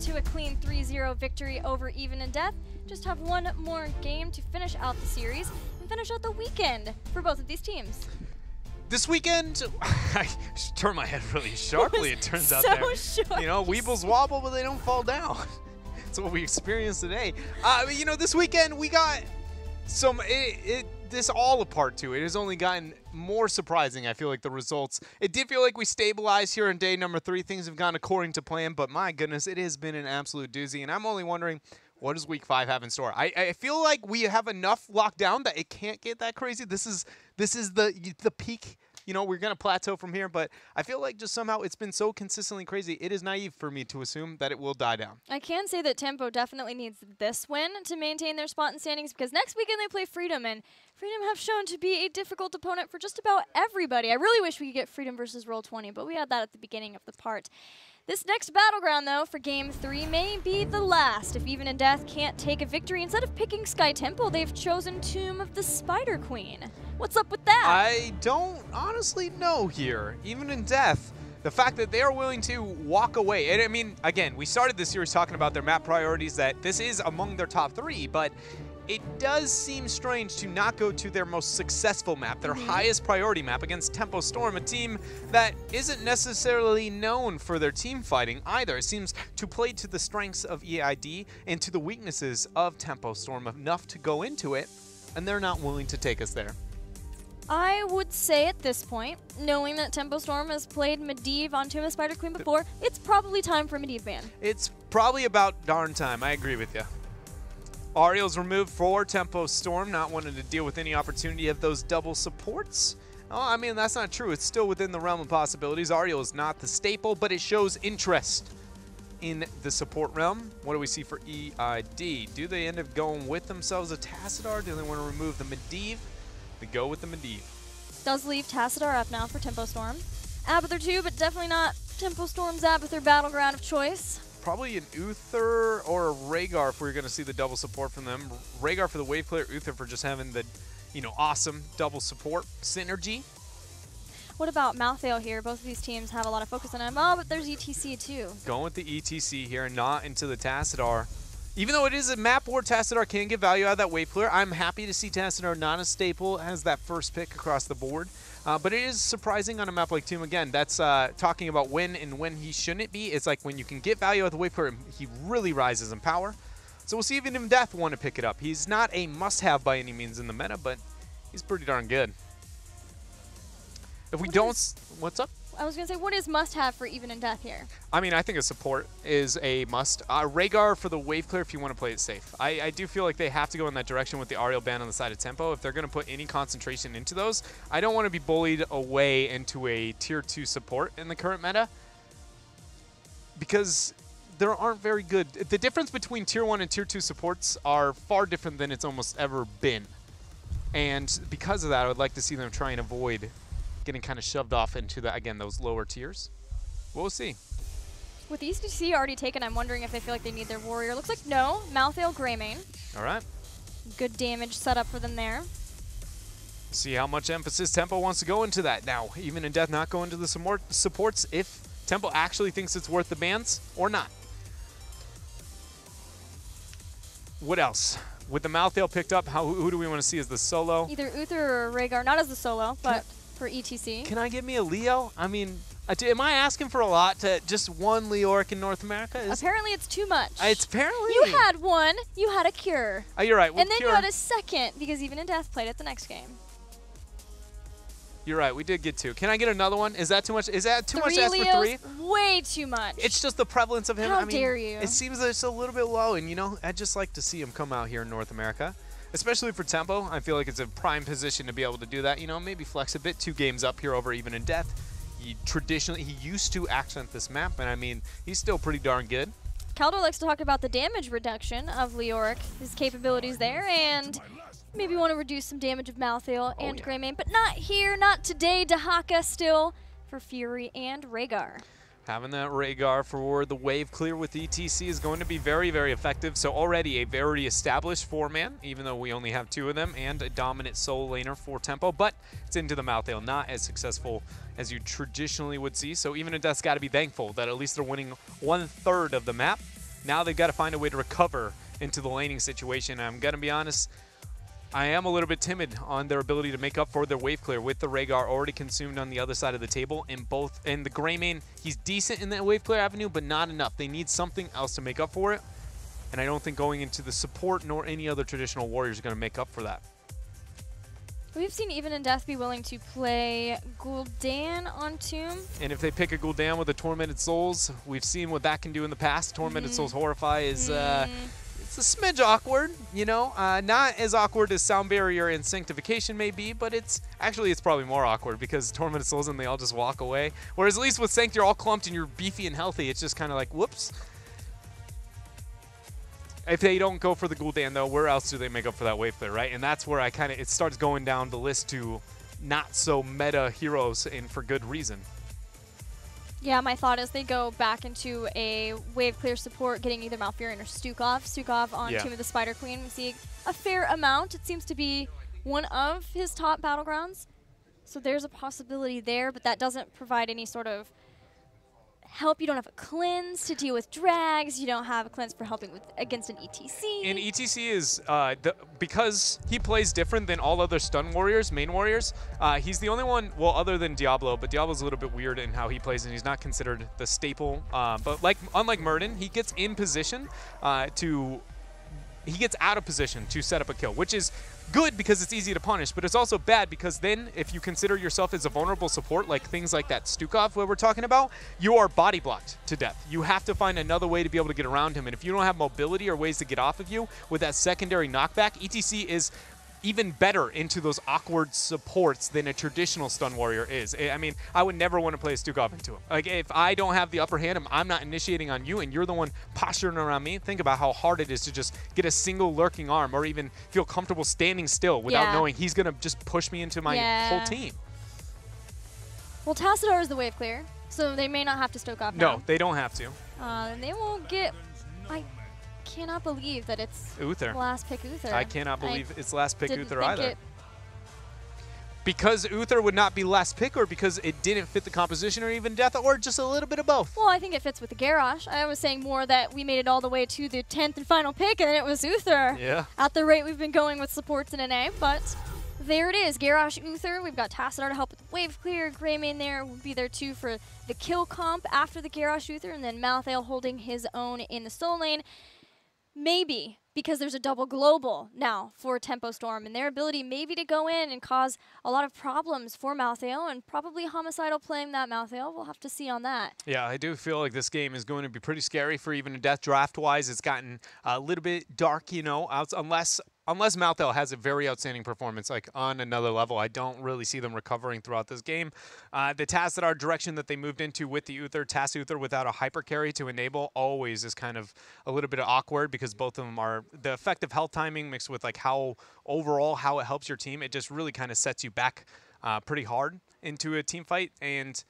to a clean 3-0 victory over Even in Death. Just have one more game to finish out the series and finish out the weekend for both of these teams. This weekend, I turned my head really sharply, it turns out so there. Short. You know, weebles wobble, but they don't fall down. That's what we experienced today. You know, this weekend we got some, this all apart too. It has only gotten more surprising, I feel like, the results. It did feel like we stabilized here on day number 3. Things have gone according to plan, but my goodness, it has been an absolute doozy. And I'm only wondering, what does week 5 have in store? I feel like we have enough locked down that it can't get that crazy. This is the peak. You know, we're going to plateau from here, but I feel like just somehow it's been so consistently crazy, it is naive for me to assume that it will die down. I can say that Tempo definitely needs this win to maintain their spot in standings, because next weekend they play Freedom, and Freedom have shown to be a difficult opponent for just about everybody. I really wish we could get Freedom versus Roll20, but we had that at the beginning of the part. This next battleground, though, for Game 3 may be the last. If Even in Death can't take a victory, instead of picking Sky Temple, they've chosen Tomb of the Spider Queen. What's up with that? I don't honestly know here. Even in Death, the fact that they are willing to walk away. And I mean, again, we started this series talking about their map priorities, that this is among their top 3, but it does seem strange to not go to their most successful map, their highest priority map, against Tempo Storm, a team that isn't necessarily known for their team fighting either. It seems to play to the strengths of EID and to the weaknesses of Tempo Storm enough to go into it, and they're not willing to take us there. I would say at this point, knowing that Tempo Storm has played Medivh on Tomb of the Spider Queen before, it's probably time for a Medivh ban. It's probably about darn time. I agree with you. Ariel's removed for Tempo Storm, not wanting to deal with any opportunity of those double supports. Oh, I mean, that's not true. It's still within the realm of possibilities. Ariel is not the staple, but it shows interest in the support realm. What do we see for EID? Do they end up going with themselves a Tassadar? Do they want to remove the Medivh? They go with the Medivh. Does leave Tassadar up now for Tempo Storm. Abathur too, but definitely not Tempo Storm's Abathur battleground of choice. Probably an Uther or a Rhaegar if we're going to see the double support from them. Rhaegar for the wave clear, Uther for just having the, you know, awesome double support synergy. What about Malthael here? Both of these teams have a lot of focus on him. Oh, but there's ETC too. Going with the ETC here, not into the Tassadar. Even though it is a map where Tassadar can get value out of that wave clear, I'm happy to see Tassadar not a staple as that first pick across the board. But it is surprising on a map like Tomb. Again, that's talking about when and when he shouldn't be. It's like when you can get value out of the wave clear, he really rises in power. So we'll see Even in Death want to pick it up. He's not a must-have by any means in the meta, but he's pretty darn good. If we don't... What's up? I was going to say, what is must-have for Even in Death here? I mean, I think a support is a must. Rhaegar for the wave clear if you want to play it safe. I do feel like they have to go in that direction with the Ariel ban on the side of Tempo. If they're going to put any concentration into those, I don't want to be bullied away into a tier 2 support in the current meta, because there aren't very good. The difference between tier 1 and tier 2 supports are far different than it's almost ever been. And because of that, I would like to see them try and avoid getting kind of shoved off into, again, those lower tiers. We'll see. With ECC already taken, I'm wondering if they feel like they need their warrior. Looks like no. Malthael Greymane. All right. Good damage set up for them there. See how much emphasis Tempo wants to go into that. Now, Even in Death not going to the supports if Tempo actually thinks it's worth the bans or not. What else? With the Malthael picked up, who do we want to see as the solo? Either Uther or Rhaegar, not as the solo, but for ETC. Can I get me a Leo? I mean, am I asking for a lot to just one Leoric in North America? Apparently it's too much. It's apparently. You had one, you had a Cure. Oh, you're right. And then you had a second, because Even in Death played it the next game. You're right, we did get 2. Can I get another one? Is that too much? Is that too much to ask for 3? Way too much. It's just the prevalence of him. How I mean, dare you? It seems that it's a little bit low, and you know, I'd just like to see him come out here in North America. Especially for Tempo, I feel like it's a prime position to be able to do that. You know, maybe flex a bit, 2 games up here over Even in Death. He used to accent this map, and I mean, he's still pretty darn good. Kaldor likes to talk about the damage reduction of Leoric, his capabilities there, and maybe want to reduce some damage of Malthael and Greymane, but not here, not today. Dahaka still for Fury and Rhaegar. Having that Rhaegar for the wave clear with ETC is going to be very, very effective. So already a very established 4-man, even though we only have 2 of them, and a dominant solo laner for Tempo, but it's into the Malthael, not as successful as you traditionally would see. So Even in Death's got to be thankful that at least they're winning 1/3 of the map Now they've got to find a way to recover into the laning situation. I'm going to be honest, I am a little bit timid on their ability to make up for their wave clear with the Rhaegar already consumed on the other side of the table. And the Greymane, he's decent in that wave clear avenue, but not enough. They need something else to make up for it. And I don't think going into the support nor any other traditional warriors are going to make up for that. We've seen Even in Death be willing to play Gul'dan on Tomb. And if they pick a Gul'dan with the Tormented Souls, we've seen what that can do in the past. Tormented Souls Horrify is it's a smidge awkward, you know. Not as awkward as Sound Barrier and Sanctification may be, but it's probably more awkward because Tormented Souls and they all just walk away. Whereas at least with Sanct, you're all clumped and you're beefy and healthy. It's just kind of like, whoops. If they don't go for the Gul'dan, though, where else do they make up for that wave clear, right? And that's where it starts going down the list to not so meta heroes, and for good reason. Yeah, my thought is they go back into a wave clear support, getting either Malfurion or Stukov. Stukov on Tomb of the Spider Queen. We see a fair amount. It seems to be one of his top battlegrounds. So there's a possibility there, but that doesn't provide any sort of help. You don't have a cleanse to deal with drags. You don't have a cleanse for helping against an ETC. And ETC is, because he plays different than all other stun warriors, main warriors, he's the only one, well, other than Diablo, but Diablo's a little bit weird in how he plays, and he's not considered the staple. But unlike Murden, he gets in position he gets out of position to set up a kill, which is good because it's easy to punish, but it's also bad because then if you consider yourself as a vulnerable support, like things like that Stukov where we're talking about, you are body blocked to death. You have to find another way to be able to get around him, and if you don't have mobility or ways to get off of you with that secondary knockback, ETC is even better into those awkward supports than a traditional stun warrior is. I mean, I would never want to play a Stukov into him. Like, if I don't have the upper hand, I'm not initiating on you, and you're the one posturing around me, think about how hard it is to just get a single lurking arm or even feel comfortable standing still without knowing he's going to just push me into my whole team. Well, Tassadar is the wave clear, so they may not have to Stukov now. No, they don't have to. And they won't get... I cannot believe that it's Uther. last pick Uther. I cannot believe it's last pick Uther either. either. Because Uther would not be last pick, or because it didn't fit the composition or even death, or just a little bit of both? Well, I think it fits with the Garrosh. I was saying more that we made it all the way to the 10th and final pick, and then it was Uther. Yeah. At the rate we've been going with supports in NA, but there it is. Garrosh, Uther. We've got Tassadar to help with the wave clear. Greymane there will be there too for the kill comp after the Garrosh Uther, and then Malthael holding his own in the soul lane. Maybe, because there's a double global now for Tempo Storm, and their ability maybe to go in and cause a lot of problems for Malthael, and probably Homicidal playing that Malthael. We'll have to see on that. Yeah, I do feel like this game is going to be pretty scary for even a death draft-wise. It's gotten a little bit dark, you know, unless Malthael has a very outstanding performance, like on another level. I don't really see them recovering throughout this game. The Tassadar direction that they moved into with the Uther, Tass Uther without a hyper carry to enable always is kind of a little bit awkward because both of them are the effective health timing mixed with like how it helps your team. It just really kind of sets you back pretty hard into a team fight, and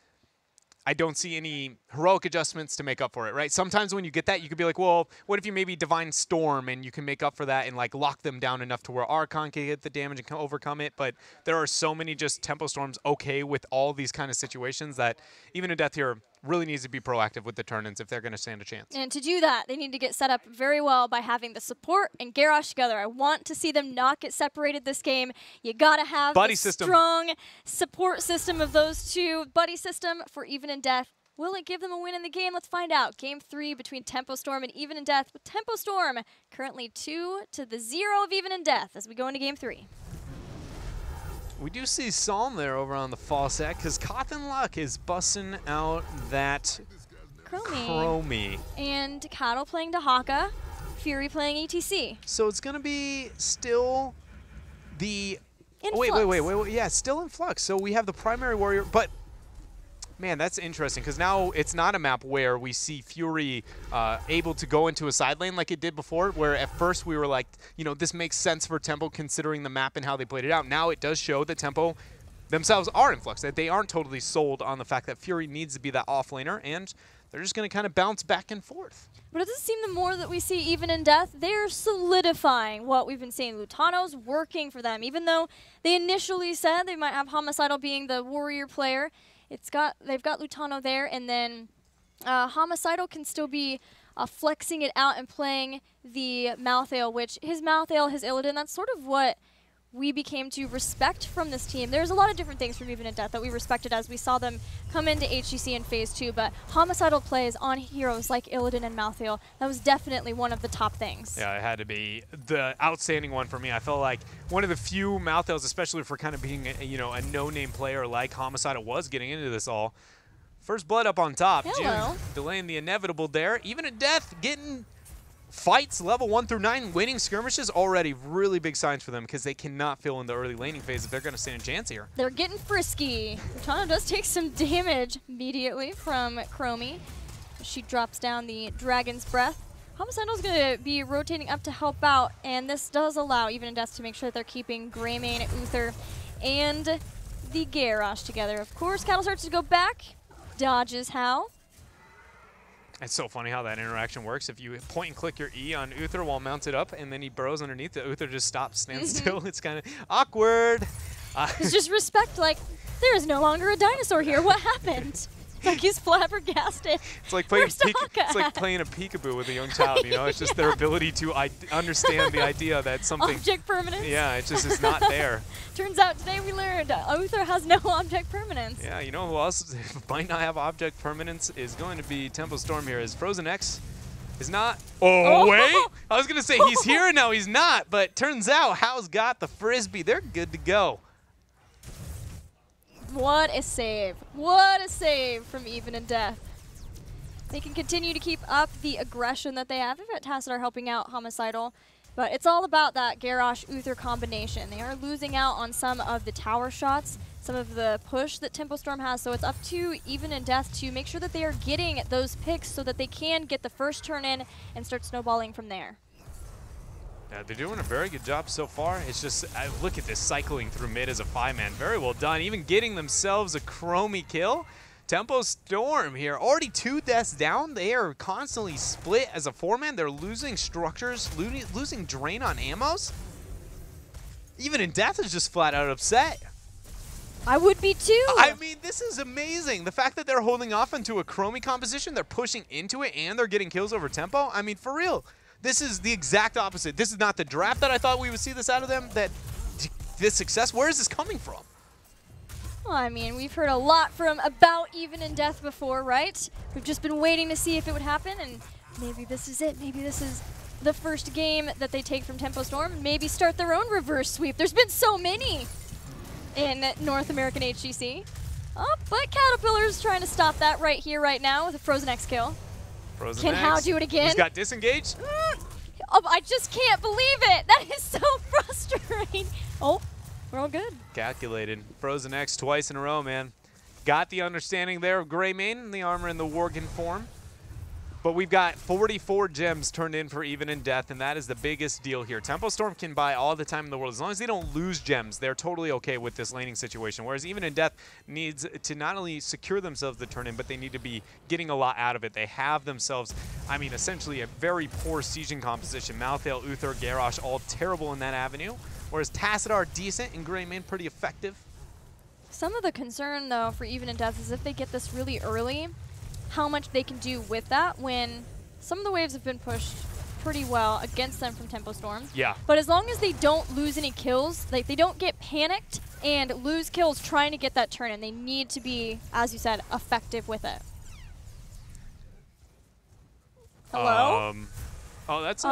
I don't see any heroic adjustments to make up for it, right? Sometimes when you get that, you could be like, well, what if you maybe Divine Storm and you can make up for that and like lock them down enough to where Archon can get the damage and can overcome it? But there are so many just Tempo Storms okay with all these kind of situations that even a death here really needs to be proactive with the turn-ins if they're going to stand a chance. And to do that, they need to get set up very well by having the support and Garrosh together. I want to see them not get separated this game. You got to have a strong support system of those two. Buddy system for Even in Death. Will it give them a win in the game? Let's find out. Game 3 between Tempo Storm and Even in Death, with Tempo Storm currently 2-0 of Even in Death as we go into Game 3. We do see Psalm there over on the fall set because Cotton Luck is busting out that Chromie. And Cattle playing Dahaka, Fury playing ETC. So it's going to be still the... Wait. Yeah, still in flux. So we have the primary warrior, but... Man, that's interesting because now it's not a map where we see Fury able to go into a side lane like it did before, where at first we were like, you know, this makes sense for Tempo considering the map and how they played it out. Now it does show that Tempo themselves are in flux, that they aren't totally sold on the fact that Fury needs to be that off laner, and they're just going to kind of bounce back and forth. But it does seem the more that we see Even in Death, they're solidifying what we've been seeing. Lutano's working for them, even though they initially said they might have Homicidal being the warrior player. They've got Lutano there, and then Homicidal can still be flexing it out and playing the Malthael, which his Malthael, his Illidan, that's sort of what we became to respect from this team. There's a lot of different things from Even in Death that we respected as we saw them come into HGC in Phase 2, but homicidal plays on heroes like Illidan and Malthael, that was definitely one of the top things. Yeah, it had to be the outstanding one for me. I felt like one of the few Malthaels, especially for kind of being a no-name player like homicidal was getting into this all. First blood up on top. Hello. June delaying the inevitable there. Even in Death getting fights level 1 through 9, winning skirmishes, already really big signs for them because they cannot fill in the early laning phase if they're going to stand a chance here. They're getting frisky. Tana does take some damage immediately from Chromie. She drops down the Dragon's Breath. Homicidal's going to be rotating up to help out, and this does allow Even in Death to make sure that they're keeping Greymane, Uther, and the Garrosh together. Of course, Cattle starts to go back, dodges Hal. It's so funny how that interaction works. If you point and click your E on Uther while mounted up, and then he burrows underneath it, Uther just stops, stands still. It's kind of awkward. It's just respect, like, there is no longer a dinosaur here. What happened? Like he's flabbergasted. It's like playing a peekaboo with a young child, you know? It's just their ability to understand the idea that something... Object permanence? Yeah, it just is not there. Turns out today we learned Uther has no object permanence. Yeah, you know who else might not have object permanence is going to be Tempo Storm here. Is Frozen X is not... Oh, wait! I was going to say he's here and now he's not, but turns out Hal's got the Frisbee. They're good to go. What a save. What a save from Even in Death. They can continue to keep up the aggression that they have. They've got Tassadar helping out Homicidal, but it's all about that Garrosh-Uther combination. They are losing out on some of the tower shots, some of the push that Tempo Storm has, so it's up to Even in Death to make sure that they are getting those picks so that they can get the first turn in and start snowballing from there. Yeah, they're doing a very good job so far. It's just, look at this cycling through mid as a 5-man. Very well done. Even getting themselves a Chromie kill. Tempo Storm here, already 2 deaths down. They are constantly split as a 4-man. They're losing structures, losing drain on ammos. Even in Death is just flat out upset. I would be too. I mean, this is amazing. The fact that they're holding off into a Chromie composition, they're pushing into it, and they're getting kills over Tempo. I mean, for real. This is the exact opposite. This is not the draft that I thought we would see this out of them, this success. Where is this coming from? Well, I mean, we've heard a lot from about Even in Death before, right? We've just been waiting to see if it would happen, and maybe this is it. Maybe this is the first game that they take from Tempo Storm, and maybe start their own reverse sweep. There's been so many in North American HGC. Oh, but Caterpillar's trying to stop that right here, right now with a Frozen X kill. Frozen Can X. Hal do it again? He's got disengaged. Oh, I just can't believe it. That is so frustrating. Oh, we're all good. Calculated. Frozen X twice in a row, man. Got the understanding there of Greymane, the armor in the Worgen form. But we've got 44 gems turned in for Even in Death, and that is the biggest deal here. Tempo Storm can buy all the time in the world. As long as they don't lose gems, they're totally okay with this laning situation. Whereas Even in Death needs to not only secure themselves the turn-in, but they need to be getting a lot out of it. They have themselves, I mean, essentially a very poor sieging composition. Malthael, Uther, Garrosh, all terrible in that avenue. Whereas Tassadar, decent, and Greymane, pretty effective. Some of the concern, though, for Even in Death is if they get this really early, how much they can do with that when some of the waves have been pushed pretty well against them from Tempo Storm. Yeah. But as long as they don't lose any kills, like they don't get panicked and lose kills trying to get that turn in, they need to be, as you said, effective with it. Hello? Oh, that's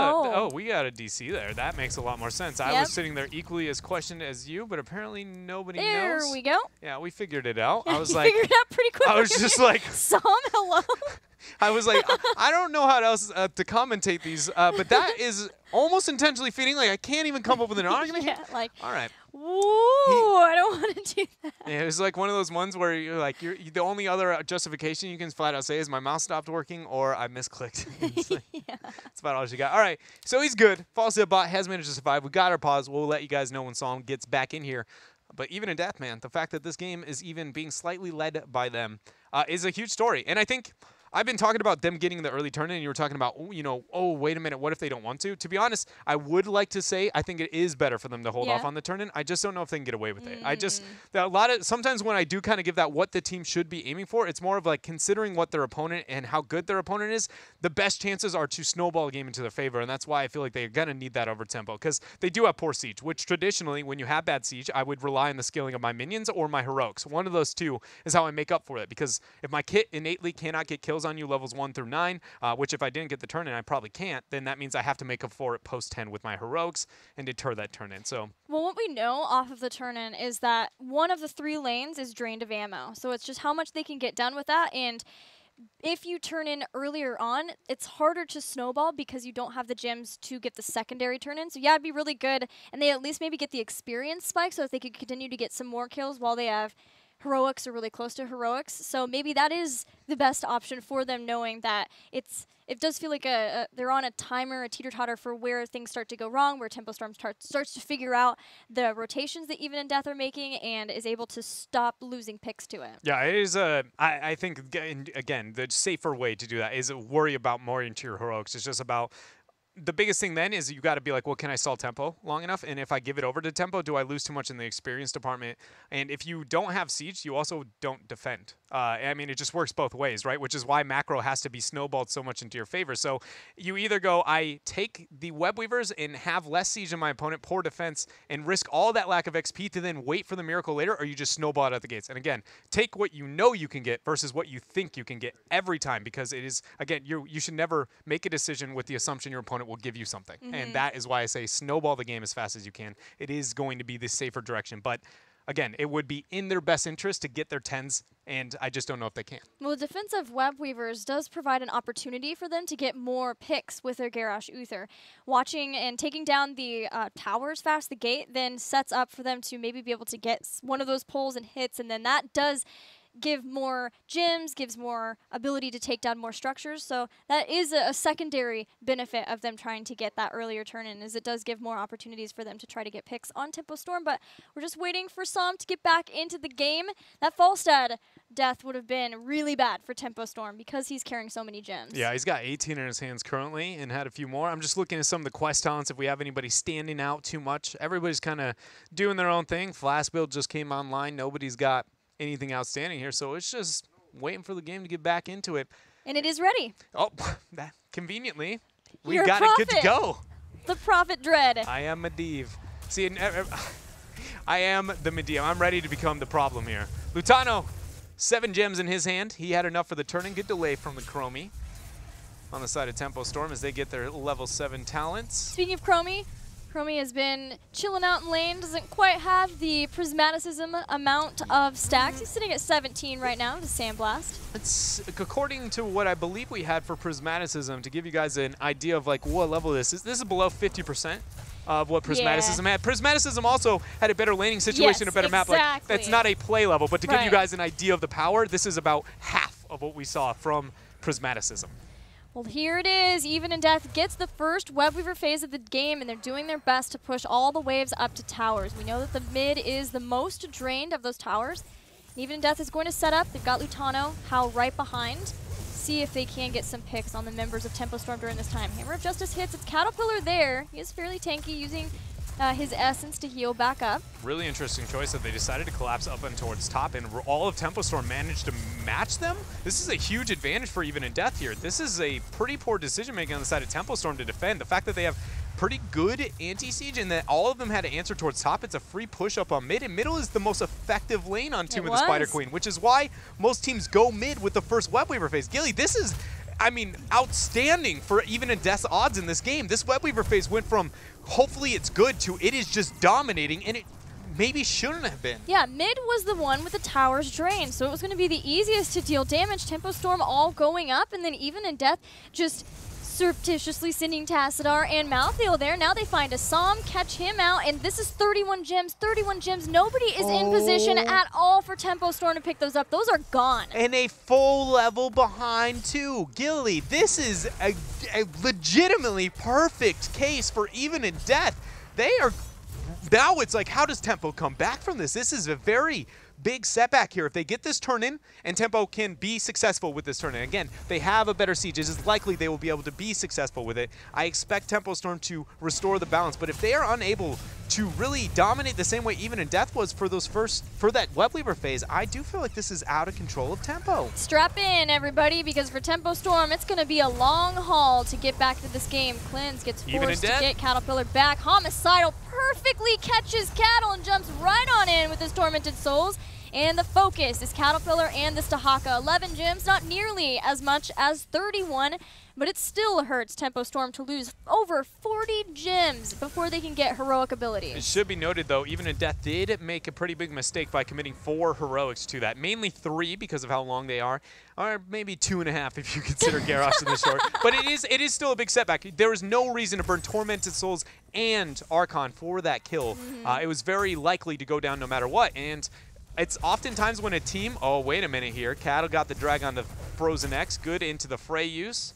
we got a DC there. That makes a lot more sense. I was sitting there equally as questioned as you, but apparently nobody knows. There we go. Yeah, we figured it out. I was you like, figured it out pretty quick. I was just like, Sam, hello. I was like, I don't know how else to commentate these, but that is almost intentionally feeding. Like, I can't even come up with an argument. Yeah, like, all right. Ooh, I don't want to do that. Yeah, it was like one of those ones where you're like, the only other justification you can flat out say is my mouse stopped working or I misclicked. Like, yeah. That's about all she got. All right, so he's good. False bot has managed to survive. We got our pause. We'll let you guys know when Psalm gets back in here. But Even in Death, man, the fact that this game is even being slightly led by them is a huge story. And I think I've been talking about them getting the early turn, and you were talking about, you know, oh, wait a minute, what if they don't want to? To be honest, I would like to say I think it is better for them to hold off on the turn-in. I just don't know if they can get away with it. Sometimes when I do kind of give that what the team should be aiming for, it's more of like considering what their opponent and how good their opponent is, the best chances are to snowball a game into their favor, and that's why I feel like they're going to need that over tempo, because they do have poor siege, which traditionally, when you have bad siege, I would rely on the scaling of my minions or my heroics. One of those two is how I make up for it, because if my kit innately cannot get kills on you levels 1 through 9, which if I didn't get the turn-in, I probably can't, then that means I have to make up for it post 10 with my heroics and deter that turn-in. So, well, what we know off of the turn-in is that one of the 3 lanes is drained of ammo. So it's just how much they can get done with that, and if you turn in earlier on, it's harder to snowball because you don't have the gems to get the secondary turn-in. So yeah, it'd be really good, and they at least maybe get the experience spike so that they could continue to get some more kills while they have heroics or really close to heroics. So maybe that is the best option for them, knowing that it does feel like they're on a timer, a teeter-totter for where things start to go wrong, where Tempo Storm starts to figure out the rotations that Even in Death are making and is able to stop losing picks to it. Yeah, it is I think, again, the safer way to do that is worry about more into your heroics. It's just about the biggest thing then is you got to be like, well, can I stall tempo long enough? And if I give it over to tempo, do I lose too much in the experience department? And if you don't have siege, you also don't defend. I mean, it just works both ways, right? Which is why macro has to be snowballed so much into your favor. So you either go, I take the web weavers and have less siege than my opponent, poor defense, and risk all that lack of XP to then wait for the miracle later, or you just snowball it at the gates. And again, take what you know you can get versus what you think you can get every time, because it is, again, you should never make a decision with the assumption your opponent will give you something. And that is why I say snowball the game as fast as you can. It is going to be the safer direction. But again, it would be in their best interest to get their 10s, and I just don't know if they can. Well, the defensive web weavers does provide an opportunity for them to get more picks with their Garrosh Uther. Watching and taking down the towers fast, the gate, then sets up for them to maybe be able to get one of those pulls and hits, and then that does give more gems, gives more ability to take down more structures. So that is a secondary benefit of them trying to get that earlier turn-in, is it does give more opportunities for them to try to get picks on Tempo Storm. But we're just waiting for Som to get back into the game. That Falstad death would have been really bad for Tempo Storm because he's carrying so many gems. Yeah, he's got 18 in his hands currently and had a few more. I'm just looking at some of the quest talents if we have anybody standing out too much. Everybody's kind of doing their own thing. Flash build just came online. Nobody's got anything outstanding here, so it's just waiting for the game to get back into it. And it is ready. Oh, that conveniently, we got it good to go. The Prophet Dread. I am Medivh. See, I am the Medivh. I'm ready to become the problem here. Lutano, 7 gems in his hand. He had enough for the turn-in. Good delay from the Chromie on the side of Tempo Storm as they get their level 7 talents. Speaking of Chromie has been chilling out in lane, doesn't quite have the Prismaticism amount of stacks. He's sitting at 17 right now to Sandblast. It's according to what I believe we had for Prismaticism, to give you guys an idea of like what level this is below 50% of what Prismaticism had. Prismaticism also had a better laning situation, a better map. Like, that's not a play level, but to give you guys an idea of the power, this is about half of what we saw from Prismaticism. Well, here it is. Even in Death gets the first Web Weaver phase of the game, and they're doing their best to push all the waves up to towers. We know that the mid is the most drained of those towers. Even in Death is going to set up. They've got Lutano, Hal right behind. See if they can get some picks on the members of Tempo Storm during this time. Hammer of Justice hits. It's Caterpillar there. He is fairly tanky, using his essence to heal back up. Really interesting choice that they decided to collapse up and towards top, and all of Tempo Storm managed to match them. This is a huge advantage for Even in Death here. This is a pretty poor decision making on the side of Tempo Storm to defend. The fact that they have pretty good anti-siege and that all of them had to answer towards top, it's a free push up on mid, and middle is the most effective lane on Tomb of the Spider Queen, which is why most teams go mid with the first Web Weaver phase. Gilly, this is, I mean, outstanding for Even in Death's odds in this game. This Web Weaver phase went from hopefully it's good to it is just dominating, and it maybe shouldn't have been. Yeah, mid was the one with the towers drained, so it was going to be the easiest to deal damage. Tempo Storm all going up, and then Even in Death just surreptitiously sending Tassadar and Malthael there. Now they find a Som, catch him out, and this is 31 gems. 31 gems. Nobody is in position at all for Tempo Storm to pick those up. Those are gone. And a full level behind, too. Gilly, this is a legitimately perfect case for Even in Death. They are... Now it's like, how does Tempo come back from this? This is a very big setback here. If they get this turn in and Tempo can be successful with this turn in, again, they have a better siege. It's likely they will be able to be successful with it. I expect Tempo Storm to restore the balance, but if they are unable to really dominate the same way Even in Death was for that Webweaver phase, I do feel like this is out of control of Tempo. Strap in, everybody, because for Tempo Storm, it's going to be a long haul to get back to this game. Cleanse gets forced to get Caterpillar back. Homicidal perfectly catches Cattle and jumps right on in with his Tormented Souls. And the focus is Caterpillar and this Tahaka. 11 gems, not nearly as much as 31, but it still hurts Tempo Storm to lose over 40 gems before they can get heroic abilities. It should be noted, though, Even in Death did make a pretty big mistake by committing 4 heroics to that. Mainly 3 because of how long they are, or maybe 2.5 if you consider Garrosh in the short. But it is still a big setback. There is no reason to burn Tormented Souls and Archon for that kill. It was very likely to go down no matter what. And it's oftentimes when a team, oh, wait a minute here. Cattle got the drag on the Frozen X. Good into the Fray use.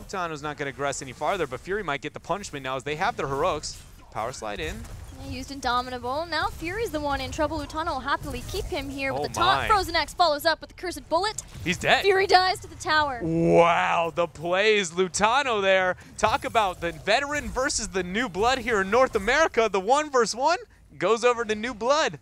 Lutano's not going to aggress any farther, but Fury might get the punishment now as they have their heroics. Power slide in. Yeah, used Indomitable. Now Fury's the one in trouble. Lutano will happily keep him here with the taunt. Frozen X follows up with the Cursed Bullet. He's dead. Fury dies to the tower. Wow, the plays. Lutano there. Talk about the veteran versus the new blood here in North America. The 1 versus 1 goes over to new blood.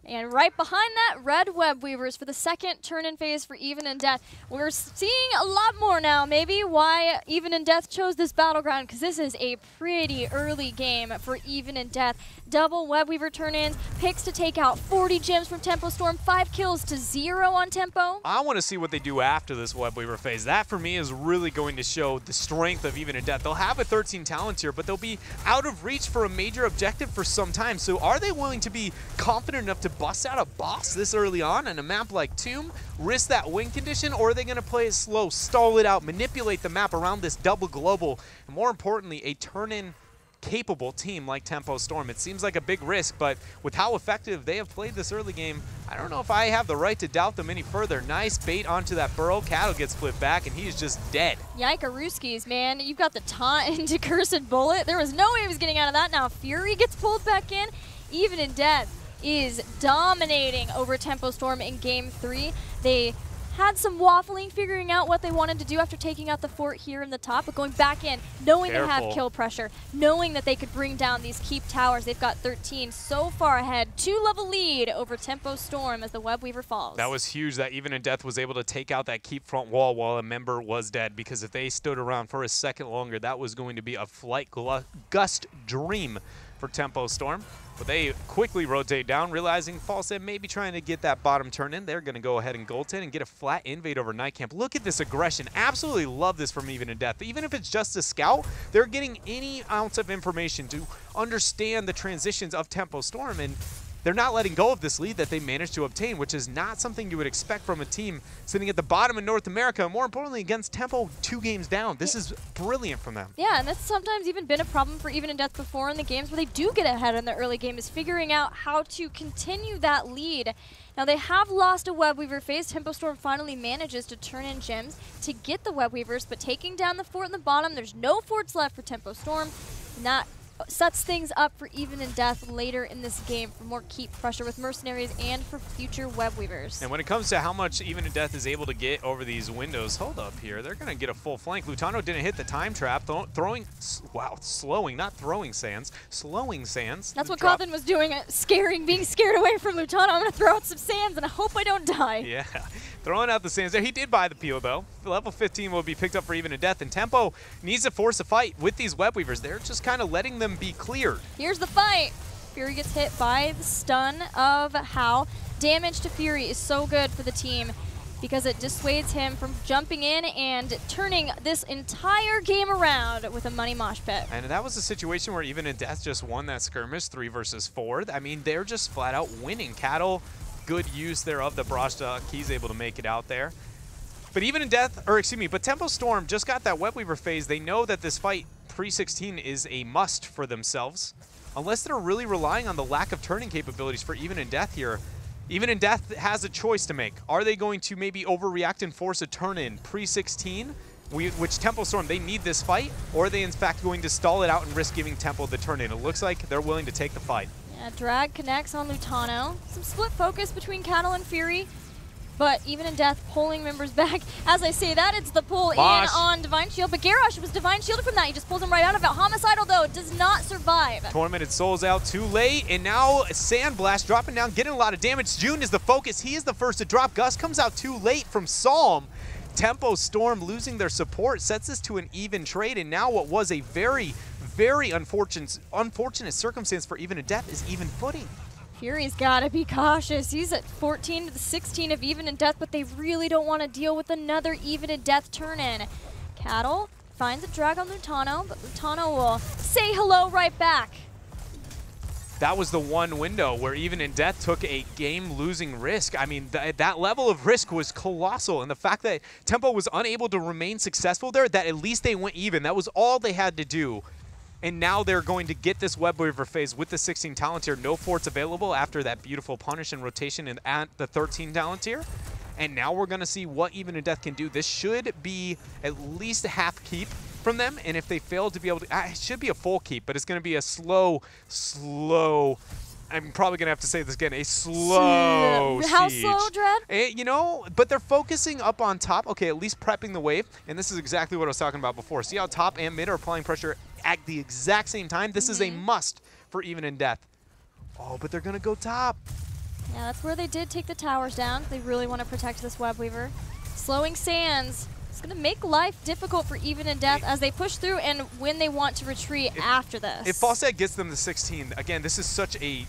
And right behind that, Red Webweavers for the second turn-in phase for Even in Death. We're seeing a lot more now, maybe why Even in Death chose this battleground, because this is a pretty early game for Even in Death. Double Webweaver turn-ins, picks to take out 40 gems from Tempo Storm, 5 kills to 0 on Tempo. I want to see what they do after this Webweaver phase. That, for me, is really going to show the strength of Even in Death. They'll have a 13 talent here, but they'll be out of reach for a major objective for some time. So are they willing to be confident enough to bust out a boss this early on a map like Tomb, risk that win condition, or are they going to play it slow, stall it out, manipulate the map around this double global, and more importantly, a turn-in capable team like Tempo Storm? It seems like a big risk, but with how effective they have played this early game, I don't know if I have the right to doubt them any further. Nice bait onto that burrow. Cattle gets flipped back, and he's just dead. Yikaruskis, man. You've got the taunt into Cursed Bullet. There was no way he was getting out of that. Now Fury gets pulled back in. Even in Death is dominating over Tempo Storm in Game 3. They had some waffling, figuring out what they wanted to do after taking out the fort here in the top, but going back in, knowing they have kill pressure, knowing that they could bring down these keep towers. They've got 13 so far ahead. 2-level lead over Tempo Storm as the Webweaver falls. That was huge that Even in Death was able to take out that keep front wall while a member was dead, because if they stood around for a second longer, that was going to be a flight gust dream for Tempo Storm. But they quickly rotate down, realizing Falsehead may be trying to get that bottom turn in. They're going to go ahead and goaltend and get a flat invade over Night Camp. Look at this aggression. Absolutely love this from Even in Death. Even if it's just a scout, they're getting any ounce of information to understand the transitions of Tempo Storm, and they're not letting go of this lead that they managed to obtain, which is not something you would expect from a team sitting at the bottom in North America, and more importantly, against Tempo 2 games down. This is brilliant from them. Yeah, and that's sometimes even been a problem for Even in Death before in the games where they do get ahead in the early game, is figuring out how to continue that lead. Now, they have lost a Webweaver phase. Tempo Storm finally manages to turn in gems to get the Webweavers, but taking down the fort in the bottom, there's no forts left for Tempo Storm. Not sets things up for Even in Death later in this game for more keep pressure with Mercenaries and for future Webweavers. And when it comes to how much Even in Death is able to get over these windows, hold up here, they're going to get a full flank. Lutano didn't hit the time trap, slowing, not throwing Sands, slowing Sands. That's what Coffin was doing, being scared away from Lutano. I'm going to throw out some Sands and I hope I don't die. Yeah, throwing out the Sands there. He did buy the peel though. Level 15 will be picked up for Even in Death, and Tempo needs to force a fight with these Webweavers. They're just kind of letting them be cleared. Here's the fight. Fury gets hit by the stun of Hao. Damage to Fury is so good for the team because it dissuades him from jumping in and turning this entire game around with a money mosh pit. And that was a situation where Even in Death just won that skirmish 3 versus 4. I mean, they're just flat out winning. Cattle, good use there of the Brashta. He's able to make it out there. But Even in Death, or excuse me, but Tempo Storm just got that Webweaver phase. They know that this fight pre-16 is a must for themselves. Unless they're really relying on the lack of turning capabilities for Even in Death here. Even in Death has a choice to make. Are they going to maybe overreact and force a turn-in pre-16, which Tempo Storm, they need this fight, or are they in fact going to stall it out and risk giving Tempo the turn-in? It looks like they're willing to take the fight. Drag connects on Lutano. Some split focus between Cattle and Fury. But even in death, pulling members back. As I say that, it's the pull Mosh. in on Divine Shield. But Garrosh was Divine Shielded from that. He just pulls him right out of it. Homicidal, though, does not survive. Tormented Souls out too late, and now Sandblast dropping down, getting a lot of damage. June is the focus. He is the first to drop. Gus comes out too late from Psalm. Tempo Storm losing their support sets this to an even trade, and now what was a very, very unfortunate circumstance for Even in Death is even footing. Fury's got to be cautious. He's at 14 to the 16 of Even in Death, but they really don't want to deal with another Even in Death turn-in. Cattle finds a drag on Lutano, but Lutano will say hello right back. That was the one window where Even in Death took a game-losing risk. I mean, that level of risk was colossal, and the fact that Tempo was unable to remain successful there, that at least they went even. That was all they had to do. And now they're going to get this Web Weaver phase with the 16 talent tier. No forts available after that beautiful punish and rotation at the 13 talent tier. And now we're going to see what Even in Death can do. This should be at least a half keep from them. And if they fail to be able to, it should be a full keep, but it's going to be a slow, I'm probably going to have to say this again, a slow How siege. slow, Dread? You know, but they're focusing up on top. Okay, at least prepping the wave. And this is exactly what I was talking about before. See how top and mid are applying pressure at the exact same time? This is a must for Even in Death. Oh, but they're going to go top. Yeah, that's where they did take the towers down. They really want to protect this Web Weaver. Slowing Sands. It's going to make life difficult for Even in Death as they push through and when they want to retreat after this. If Falstad gets them to 16, again, this is such a,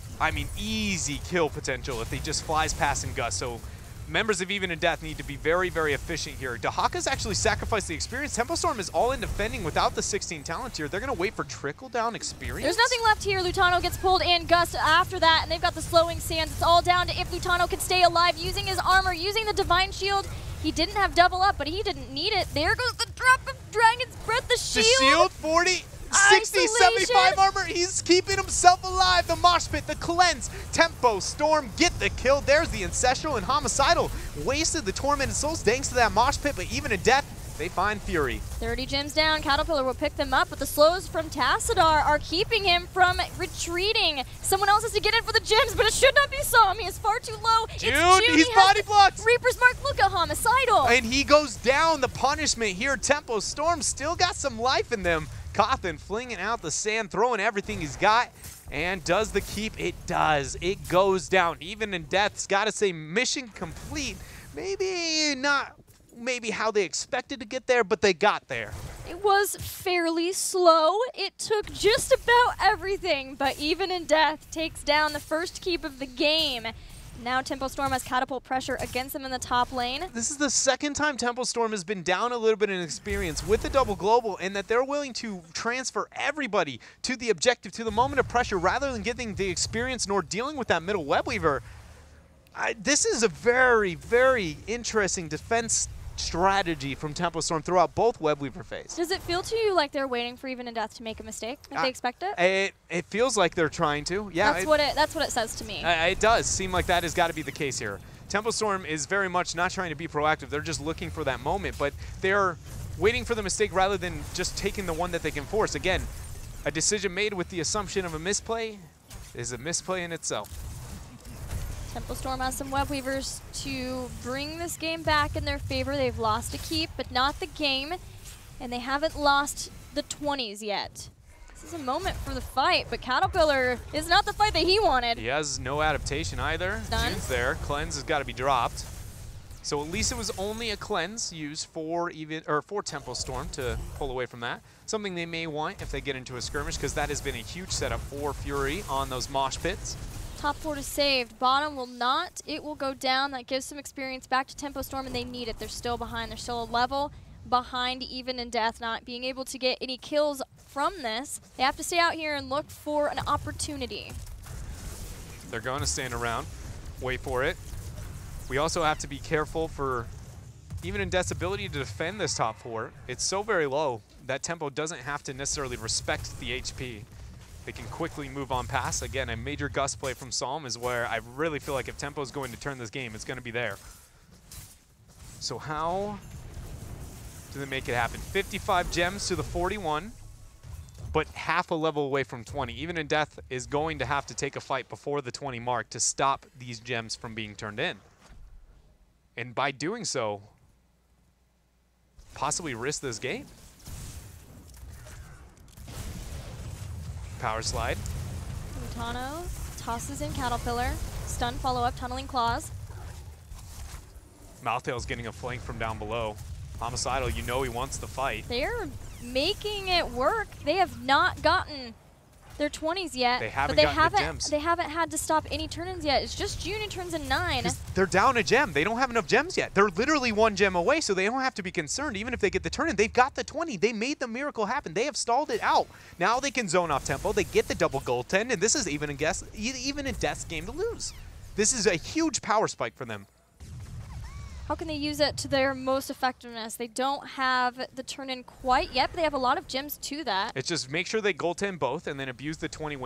easy kill potential if he just flies past and Gus. So members of Even in Death need to be very, very efficient here. Dahaka's actually sacrificed the experience. Tempo Storm is all in defending without the 16 talent tier. They're going to wait for trickle-down experience. There's nothing left here. Lutano gets pulled and Gus after that, and they've got the slowing Sands. It's all down to if Lutano can stay alive using his armor, using the Divine Shield. He didn't have double up, but he didn't need it. There goes the drop of Dragon's Breath, the shield. The shield, 40, 60, 75 armor. He's keeping himself alive. The mosh pit, the cleanse. Tempo Storm get the kill. There's the Ancestral and Homicidal. Wasted the Tormented Souls thanks to that mosh pit, but Even in Death, they find Fury. 30 gems down. Caterpillar will pick them up, but the slows from Tassadar are keeping him from retreating. Someone else has to get in for the gems, but it should not be Psalm. He is far too low. June, he's body blocked. Reaper's Mark, look at Homicidal. And he goes down. The punishment here. Tempo Storm still got some life in them. Cawthon flinging out the sand, throwing everything he's got. And does the keep? It does. It goes down. Even in Death's got to say mission complete. Maybe not how they expected to get there, but they got there. It was fairly slow. It took just about everything, but Even in Death takes down the first keep of the game. Now Tempo Storm has catapult pressure against them in the top lane. This is the second time Tempo Storm has been down a little bit in experience with the double global, and that they're willing to transfer everybody to the objective, to the moment of pressure, rather than getting the experience nor dealing with that middle Web Weaver. This is a very, very interesting defense strategy from Tempo Storm throughout both Web Weaver phase. Does it feel to you like they're waiting for Even in Death to make a mistake? Like they expect it? It feels like they're trying to. Yeah, that's what it says to me. It does seem like that has got to be the case here. Tempo Storm is very much not trying to be proactive. They're just looking for that moment, but they're waiting for the mistake rather than just taking the one that they can force. Again, a decision made with the assumption of a misplay is a misplay in itself. Tempo Storm has some Web Weavers to bring this game back in their favor. They've lost a keep, but not the game, and they haven't lost the 20s yet. This is a moment for the fight, but Caterpillar is not the fight that he wanted. He has no adaptation either. June's there. Cleanse has got to be dropped. So at least it was only a cleanse used for Tempo Storm to pull away from that. Something they may want if they get into a skirmish, because that has been a huge setup for Fury on those mosh pits. Top port is saved. Bottom will not. It will go down. That gives some experience back to Tempo Storm, and they need it. They're still behind. They're still a level behind Even in Death, not being able to get any kills from this. They have to stay out here and look for an opportunity. They're going to stand around, wait for it. We also have to be careful for Even in Death's ability to defend this top fort. It's so very low that Tempo doesn't have to necessarily respect the HP. They can quickly move on past. Again, a major Gus play from Psalm is where I really feel like if Tempo is going to turn this game, it's going to be there. So how do they make it happen? 55 gems to the 41. but half a level away from 20. Even in death is going to have to take a fight before the 20 mark to stop these gems from being turned in. And by doing so, possibly risk this game. Power slide. Utano tosses in Caterpillar. Stun follow-up, Tunneling Claws. Mouthtail's getting a flank from down below. Homicidal, you know he wants the fight. They're making it work. They have not gotten their 20s yet. They haven't but gotten the gems. They haven't had to stop any turn-ins yet. It's just June who turns in 9. They're down a gem. They don't have enough gems yet. They're literally 1 gem away, so they don't have to be concerned. Even if they get the turn-in, they've got the 20. They made the miracle happen. They have stalled it out. Now they can zone off tempo. They get the double goaltend, and this is even a Death's game to lose. This is a huge power spike for them. How can they use it to their most effectiveness? They don't have the turn-in quite yet, but they have a lot of gems to that. It's just make sure they goaltend both and then abuse the 20 win.